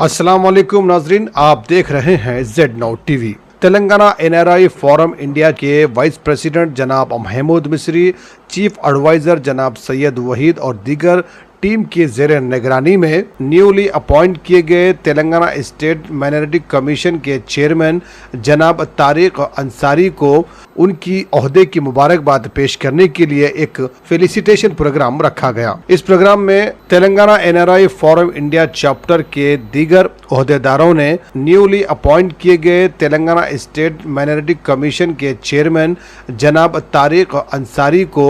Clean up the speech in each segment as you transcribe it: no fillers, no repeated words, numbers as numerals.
अस्सलाम वालेकुम नाजरीन, आप देख रहे हैं Z now TV. Telangana NRI forum India के वाइस प्रेसिडेंट जनाब महमूद मिस्री, चीफ एडवाइजर जनाब सैयद वहीद और दीगर टीम के ज़ेर निगरानी में न्यूली अपॉइंट किए गए तेलंगाना स्टेट माइनॉरिटी कमीशन के चेयरमैन जनाब तारिक अंसारी को उनकी ओहदे की मुबारकबाद पेश करने के लिए एक फेलिसिटेशन प्रोग्राम रखा गया। इस प्रोग्राम में Telangana NRI forum India chapter के दीगर ओहदेदारों ने न्यूली अपॉइंट किए गए तेलंगाना स्टेट माइनॉरिटी कमीशन के चेयरमैन जनाब तारिक अंसारी को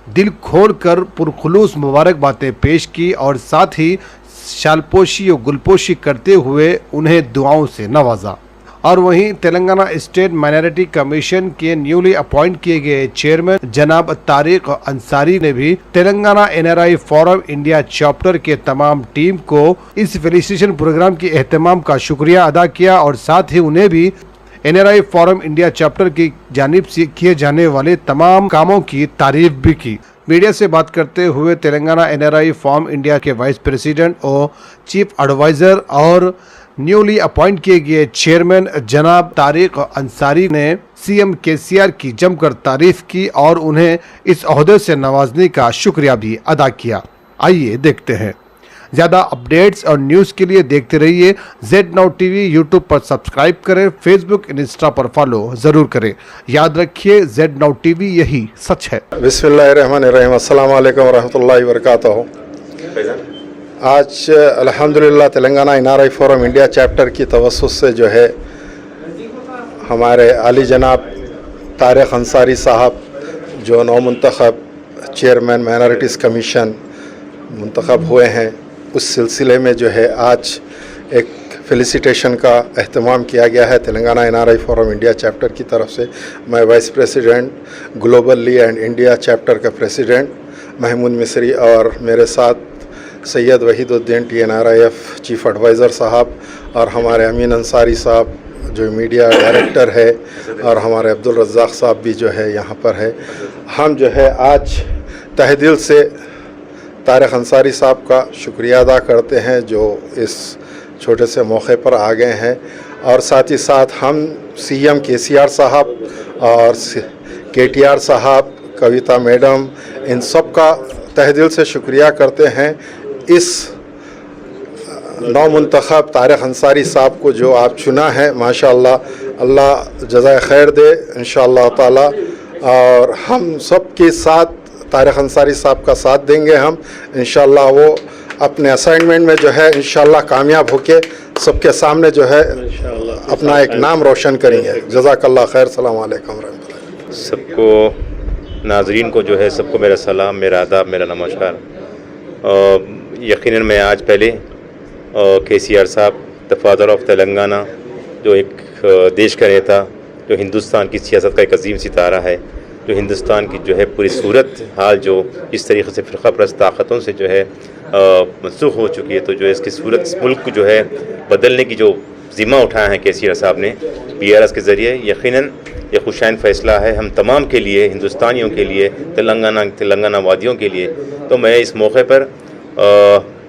दिल खोल कर पुरखुलूस मुबारकबादें पेश की और साथ ही शालपोशी और गुलपोशी करते हुए उन्हें दुआओं से नवाजा। और वहीं तेलंगाना स्टेट माइनॉरिटी कमीशन के न्यूली अपॉइंट किए गए चेयरमैन जनाब तारिक अंसारी ने भी Telangana NRI forum India chapter के तमाम टीम को इस फेलिसिटेशन प्रोग्राम के एहतमाम का शुक्रिया अदा किया और साथ ही उन्हें भी एनआरआई फोरम इंडिया चैप्टर की जानिब से किए जाने वाले तमाम कामों की तारीफ भी की। मीडिया से बात करते हुए तेलंगाना एनआरआई फोरम इंडिया के वाइस प्रेसिडेंट और चीफ एडवाइजर और न्यूली अपॉइंट किए गए चेयरमैन जनाब तारिक अंसारी ने सीएम केसीआर की जमकर तारीफ की और उन्हें इस ओहदे से नवाजने का शुक्रिया भी अदा किया। आइए देखते हैं। ज़्यादा अपडेट्स और न्यूज़ के लिए देखते रहिए जेड नाउ टीवी। यूट्यूब पर सब्सक्राइब करें, फेसबुक इंस्टा पर फॉलो ज़रूर करें। याद रखिए जेड नाउ टीवी यही सच है। बिस्मिल्लाहिर्रहमानिर्रहीम, अस्सलाम वालेकुम रहमतुल्लाहि व बरकातहू। आज अल्हम्दुलिल्लाह Telangana NRI forum India chapter की तवस्सुस से जो है हमारे आली जनाब तारिक अंसारी साहब जो नौमुंतखब चेयरमैन माइनॉरिटीज़ कमीशन मुंतखब हुए हैं, उस सिलसिले में जो है आज एक फेलिसिटेशन का अहतमाम किया गया है Telangana NRI forum India chapter की तरफ से। मैं vice president globally and India chapter का प्रेसिडेंट महमूद मिस्री और मेरे साथ Syed Waheeduddin TNRIF chief adviser साहब और हमारे अमीन अंसारी साहब जो मीडिया डायरेक्टर है और हमारे अब्दुल रज़्ज़ाक़ साहब भी जो है यहाँ पर है। हम जो है आज तहे दिल से तारिक अंसारी साहब का शुक्रिया अदा करते हैं जो इस छोटे से मौके पर आ गए हैं और साथ ही साथ हम CM KCR साहब और KTR साहब, कविता मैडम, इन सब का तहे दिल से शुक्रिया करते हैं। इस नौमुंतखब तारिक अंसारी साहब को जो आप चुना है, माशाअल्लाह, अल्लाह जज़ाए खैर दे इंशाअल्लाह ताला। और हम सब के साथ तारिक अंसारी साहब का साथ देंगे। हम इंशाअल्लाह वो अपने असाइनमेंट में जो है इंशाअल्लाह कामयाब होके सबके सामने जो है अपना एक नाम रोशन करेंगे। जज़ाकल्लाह खैर। सलाम अलैकुम रहमतुल्लाह। सबको नाजरीन को जो है सबको मेरा सलाम, मेरा आदाब, मेरा नमस्कार। यकीनन मैं आज पहले KCR साहब द फादर ऑफ तेलंगाना, जो एक देश का नेता, जो हिंदुस्तान की सियासत का एक अजीम सितारा है, जो हिंदुस्तान की जो है पूरी सूरत हाल जो इस तरीक़े से फ़िरक़ा परस्त ताक़तों से जो है मनसूख हो चुकी है, तो जो इसकी सूरत इस मुल्क को जो है बदलने की जो ज़िम्मा उठाया है KCR साहब ने BRS के ज़रिए, यकीनन ये खुशाइन फ़ैसला है हम तमाम के लिए, हिंदुस्तानियों के लिए, तेलंगाना वादियों के लिए। तो मैं इस मौके पर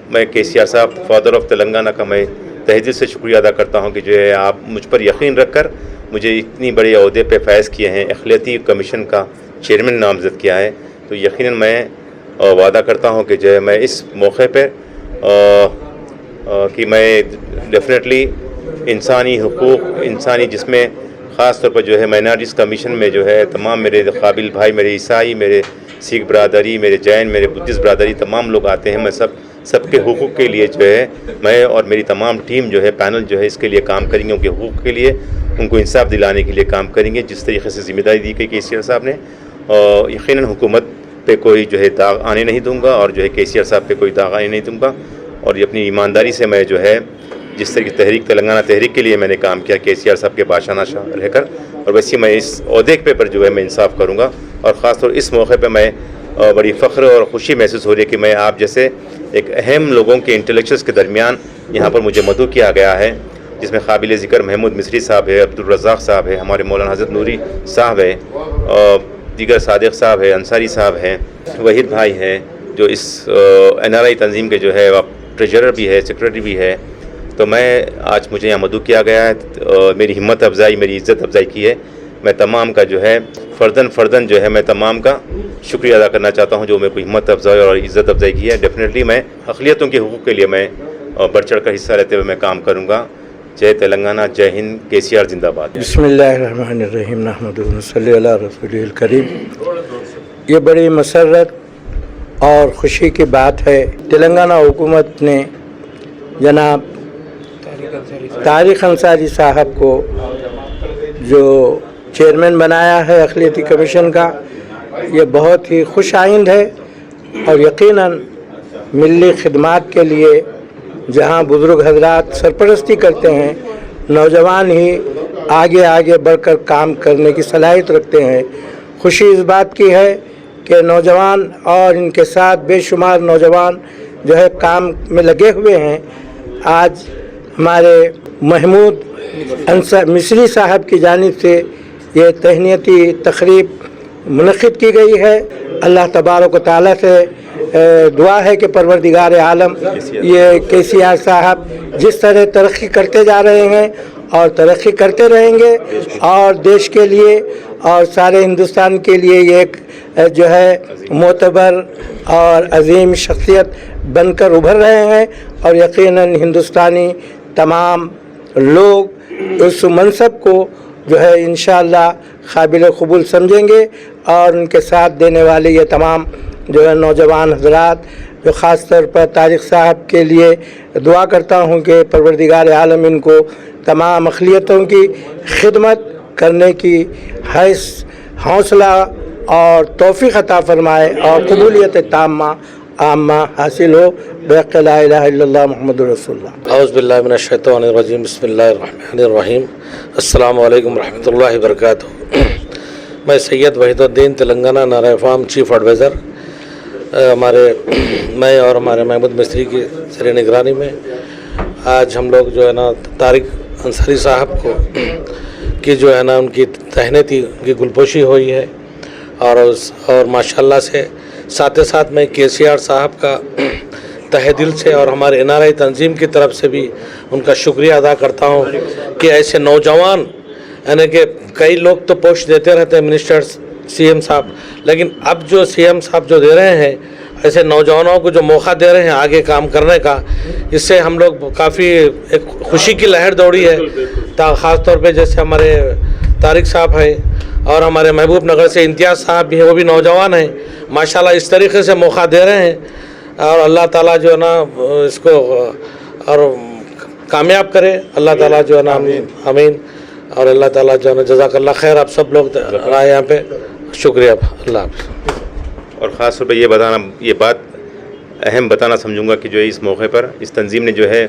मैं KCR साहब फादर ऑफ तेलंगाना का मैं तहे दिल से शुक्रिया अदा करता हूँ कि जो है आप मुझ पर यकीन रख कर मुझे इतनी बड़े अहदे पे फैज़ किए हैं, अक़लियती कमीशन का चेयरमैन नामज़द किया है। तो यकीनन मैं वादा करता हूँ कि जो है मैं इस मौके पे कि मैं डेफिनेटली इंसानी हुकूक़, इंसानी जिसमें ख़ास तौर पर जो है माइनॉरिटीज़ कमीशन में जो है तमाम मेरे काबिल भाई, मेरे ईसाई, मेरे सिख बरादरी, मेरे जैन, मेरे बुद्धिस्ट बरादरी, तमाम लोग आते हैं। मैं सबके हुकूक़ के लिए जो है मैं और मेरी तमाम टीम जो है पैनल जो है इसके लिए काम करेंगे, उनके हुकूक़ के लिए, उनको इंसाफ दिलाने के लिए काम करेंगे जिस तरीके से ज़िम्मेदारी दी गई KCR साहब ने। और यकीनन हुकूमत पे कोई जो है दाग आने नहीं दूंगा और जो है KCR साहब पे कोई दाग आने नहीं दूंगा। और ये अपनी ईमानदारी से मैं जो है जिस तरह की तहरीक तेलंगाना तहरीक के लिए मैंने काम किया KCR साहब के बादशाह रहकर, और वैसे मैं इस ओहदे पर जो है मैं इंसाफ करूँगा। और ख़ास तौर इस मौके पर मैं बड़ी फ़ख्र और ख़ुशी महसूस हो रही है कि मैं आप जैसे एक अहम लोगों के इंटेलेक्चुअल्स के दरमियान यहाँ पर मुझे मदऊ किया गया है, जिसमें काबिल ज़िक्र महमूद मिस्री साहब है, अब्दुल रज़्ज़ाक़ साहब है, हमारे मौलाना हज़रत नूरी साहब है, दीगर सादिक साहब है, अंसारी साहब हैं, वहीद भाई हैं जो इस NRI तंजीम के जो है ट्रेजरर भी है, सेक्रेटरी भी है, تو میں آج مجھے یہاں مدعو کیا گیا ہے، میری ہمت افزائی، میری عزت افزائی کی ہے. میں تمام کا جو ہے فرداً جو ہے میں تمام کا شکریہ ادا کرنا چاہتا ہوں جو میرے کو ہمت افزائی اور عزت افزائی کی ہے. ڈیفینیٹلی میں اقلیتوں کے حقوق کے لیے میں بڑھ چڑھ کر حصہ لیتے ہوئے میں کام کروں گا. جے تلنگانہ، جے ہند، KCR زندہ باد. بسم اللہ الرحمن الرحیم، نحمدہ و نصلی علی رسولہ الکریم. یہ بڑی مسرت اور خوشی کی بات ہے. تلنگانہ حکومت نے جناب طارق انصاری صاحب کو جو چیئرمین بنایا ہے اقلیتی کمیشن کا، یہ بہت ہی خوش آئند ہے. اور یقیناً ملی خدمات کے لیے جہاں بزرگ حضرات سرپرستی کرتے ہیں، نوجوان ہی آگے بڑھ کر کام کرنے کی صلاحیت رکھتے ہیں. خوشی اس بات کی ہے کہ نوجوان اور ان کے ساتھ بے شمار نوجوان جو ہے کام میں لگے ہوئے ہیں. آج ہمارے محمود مصری صاحب کی جانب سے یہ تہنیتی تقریب منعقد کی گئی ہے. اللہ تبارک و تعالیٰ سے دعا ہے کہ پروردگار عالم یہ KCR صاحب جس طرح ترقی کرتے جا رہے ہیں اور ترقی کرتے رہیں گے، اور دیش کے لیے اور سارے ہندوستان کے لیے یہ ایک جو ہے معتبر اور عظیم شخصیت بن کر ابھر رہے ہیں. اور یقیناً ہندوستانی تمام لوگ اس منصب کو جو ہے انشاءاللہ قابل قبول سمجھیں گے. اور ان کے ساتھ دینے والے یہ تمام جو ہے نوجوان حضرات، جو خاص طور پر طارق صاحب کے لیے دعا کرتا ہوں کہ پروردگار عالم ان کو تمام اقلیتوں کی خدمت کرنے کی حوصلہ اور توفیق عطا فرمائے اور قبولیت تامہ عامہ حاصل ہو. بحق لا الہ الا اللہ محمد رسول اللہ. اعوذ باللہ من الشیطان الرجیم، بسم اللہ الرحمن الرحیم. السلام علیکم ورحمۃ اللہ وبرکاتہ. میں سید وحید الدین، تلنگانہ نعرہ فام چیف ایڈوائزر. میں اور ہمارے محمود مصری کی زیر نگرانی میں آج ہم لوگ جو ہے نا طارق انصاری صاحب کو کی جو ہے نا ان کی تہنیتی ان کی گلپوشی ہوئی ہے. اور ماشاءاللہ سے ساتھ میں KCR صاحب کا تہ دل سے اور ہمارے NRI تنظیم کی طرف سے بھی ان کا شکریہ ادا کرتا ہوں کہ ایسے نوجوان، یعنی کہ کئی لوگ تو پوسٹ دیتے رہتے ہیں منسٹرز، CM صاحب، لیکن اب جو CM صاحب جو دے رہے ہیں ایسے نوجوانوں کو جو موقع دے رہے ہیں آگے کام کرنے کا، اس سے ہم لوگ کافی ایک خوشی کی لہر دوڑی ہے. خاص طور پہ جیسے ہمارے طارق صاحب ہیں اور ہمارے محبوب نگر سے امتیاز صاحب بھی ہیں، وہ بھی نوجوان ہیں ماشاءاللہ. اس طریقے سے موقع دے رہے ہیں اور اللہ تعالیٰ جو ہے نا اس کو اور کامیاب کرے. اللہ تعالیٰ جو ہے نا آمین. اور اللہ تعالیٰ جو ہے نا جزاک اللہ خیر. آپ سب لوگ آئے یہاں پہ، شکریہ. اللہ حافظ. اور خاص طور پہ یہ بات اہم بتانا سمجھوں گا کہ جو اس موقع پر اس تنظیم نے جو ہے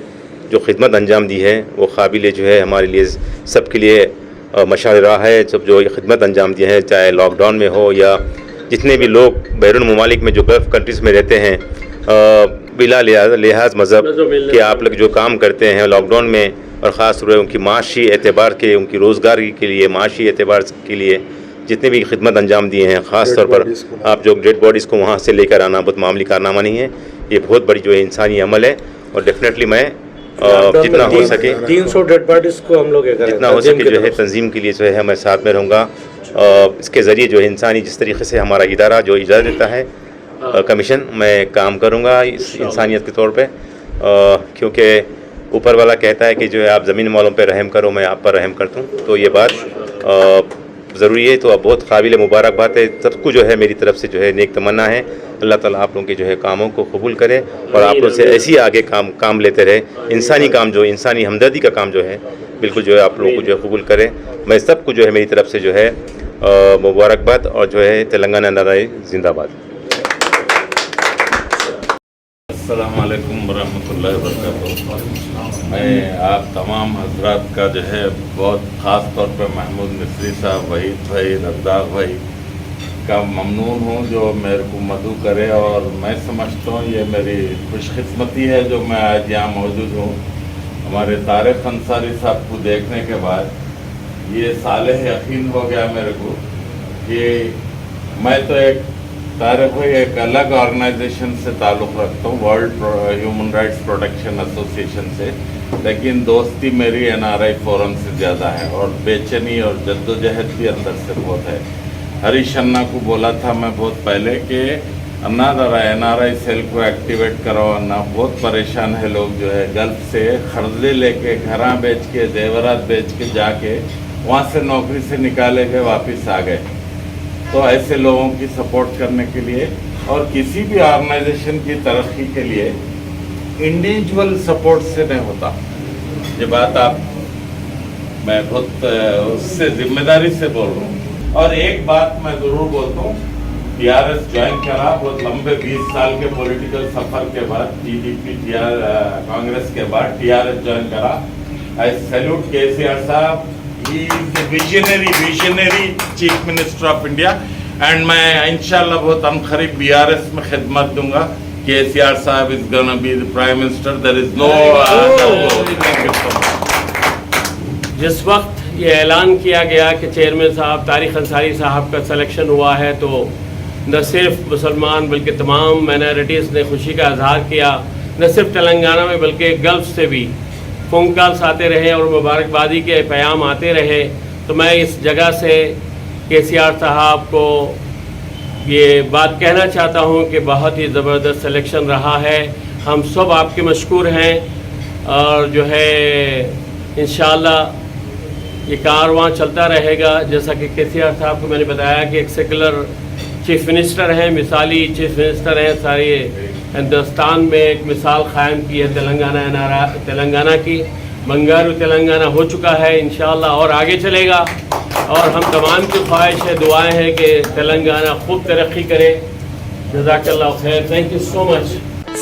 جو خدمت انجام دی ہے وہ قابل جو ہے ہمارے لیے سب کے لیے مشعل راہ ہے. سب جو یہ خدمت انجام دی ہے، چاہے لاک ڈاؤن میں ہو یا جتنے بھی لوگ بیرون ممالک میں جو گلف کنٹریز میں رہتے ہیں، بلا لحاظ مذہب کہ آپ لوگ جو کام کرتے ہیں لاک ڈاؤن میں، اور خاص طور پہ ان کی معاشی اعتبار کے، ان کی روزگار کے لیے، معاشی اعتبار کے لیے جتنے بھی خدمت انجام دیے ہیں، خاص طور پر آپ جو ڈیڈ باڈیز کو وہاں سے لے کر آنا بہت معمولی کارنامہ نہیں ہے. یہ بہت بڑی جو ہے انسانی عمل ہے. اور ڈیفینیٹلی میں جتنا ہو سکے 300 ڈیڈ باڈیز کو ہم لوگ جتنا ہو سکے جو ہے تنظیم کے لیے جو ہے میں ساتھ میں رہوں گا. اس کے ذریعے جو ہے انسانی جس طریقے سے ہمارا ادارہ جو اجازت دیتا ہے کمیشن، میں کام کروں گا اس انسانیت کے طور پہ. کیونکہ اوپر والا کہتا ہے کہ جو ہے آپ زمین والوں پہ رحم کرو، میں آپ پر رحم کرتا ہوں. تو یہ بات ضروری ہے. تو اب بہت قابل مبارکباد ہے سب کو جو ہے میری طرف سے جو ہے نیک تمنا ہے. اللہ تعالیٰ آپ لوگوں کے جو ہے کاموں کو قبول کرے اور آپ لوگوں سے ایسی آگے کام لیتے رہے. انسانی کام جو انسانی ہمدردی کا کام جو ہے بالکل جو ہے آپ لوگوں کو جو ہے قبول کرے. میں سب کو جو ہے میری طرف سے جو ہے مبارکباد اور جو ہے تلنگانہ NRI زندہ باد. السلام علیکم ورحمۃ اللہ وبرکاتہ. میں آپ تمام حضرات کا جو ہے بہت خاص طور پر محمود مصری صاحب، وحید بھائی، رزاق بھائی کا ممنون ہوں جو میرے کو مدعو کرے. اور میں سمجھتا ہوں یہ میری خوش قسمتی ہے جو میں آج یہاں موجود ہوں. ہمارے طارق انصاری صاحب کو دیکھنے کے بعد یہ صالح یقین ہو گیا میرے کو کہ میں تو ایک तारिक भाई एक अलग ऑर्गेनाइजेशन से ताल्लुक़ रखता हूँ, world human rights protection association से, लेकिन दोस्ती मेरी NRI फोरम से ज़्यादा है और बेचैनी और जद्दोजहद भी अंदर से बहुत है। हरीश अन्ना को बोला था मैं बहुत पहले कि अन्ना ज़रा NRI सेल को एक्टिवेट करो, अन्ना बहुत परेशान है लोग जो है गल्फ से खर्दे लेके घरा बेच के जेवरात बेच के जाके वहाँ से नौकरी से निकाले गए वापस आ गए। तो ऐसे लोगों की सपोर्ट करने के लिए और किसी भी ऑर्गेनाइजेशन की तरक्की के लिए इंडिविजुअल सपोर्ट से नहीं होता। ये बात मैं बहुत उससे जिम्मेदारी से बोल रहा हूँ। और एक बात मैं ज़रूर बोलता हूँ, TRS ज्वाइन करा बहुत लंबे 20 साल के पॉलिटिकल सफ़र के बाद, TDP कांग्रेस के बाद TRS ज्वाइन करा। आई सैल्यूट KCR साहब, he is the visionary chief minister of India and मैं इंशाल्लाह बहुत अनखरीब BRS में खिदमत दूंगा। KCR साहब is gonna be the prime minister, there is no जिस वक्त ये ऐलान किया गया कि चेयरमैन साहब तारिक अंसारी साहब का सिलेक्शन हुआ है, तो न सिर्फ मुसलमान बल्कि तमाम माइनॉरिटीज़ ने खुशी का इजहार किया। न सिर्फ तेलंगाना में बल्कि गल्फ से भी फ़ोन कॉल्स आते रहे और मुबारकबादी के पैगाम आते रहे। तो मैं इस जगह से KCR साहब को ये बात कहना चाहता हूँ कि बहुत ही ज़बरदस्त सिलेक्शन रहा है। हम सब आपके मशकूर हैं और जो है इंशाअल्लाह ये कारवां चलता रहेगा। जैसा कि KCR साहब को मैंने बताया कि एक सेकुलर चीफ मिनिस्टर हैं, मिसाली चीफ मिनिस्टर हैं, सारे हिंदुस्तान में एक मिसाल कायम की है तेलंगाना की। बंगारू तेलंगाना हो चुका है, इंशाअल्लाह और आगे चलेगा। और हम तमाम की ख्वाहिश है, दुआएं हैं कि तेलंगाना खूब तरक्की करे। जज़ाकल्लाह खैर, थैंक यू सो मच।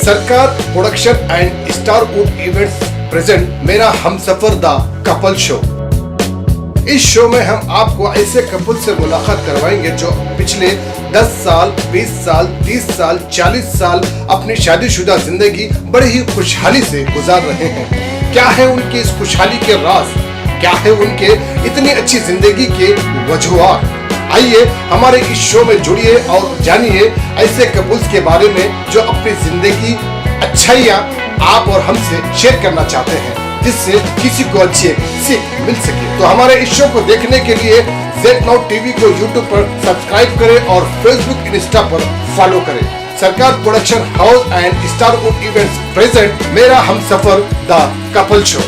सरकार production and Starwood events present मेरा हमसफर द कपल शो। इस शो में हम आपको ऐसे कपल से मुलाकात करवाएंगे जो पिछले 10 साल, 20 साल, 30 साल, 40 साल अपनी शादीशुदा जिंदगी बड़ी ही खुशहाली से गुजार रहे हैं। क्या है उनकी इस खुशहाली के राज, क्या है उनके इतनी अच्छी जिंदगी के वजूहात। आइए हमारे इस शो में जुड़िए और जानिए ऐसे कपल्स के बारे में जो अपनी जिंदगी अच्छाइयाँ आप और हमसे शेयर करना चाहते हैं, जिससे किसी को अच्छी सीख मिल सके। तो हमारे इस शो को देखने के लिए ZNow TV को YouTube पर सब्सक्राइब करें और Facebook, इंस्टा पर फॉलो करें। सरकार production house and Starwood events present मेरा हमसफर द कपल शो।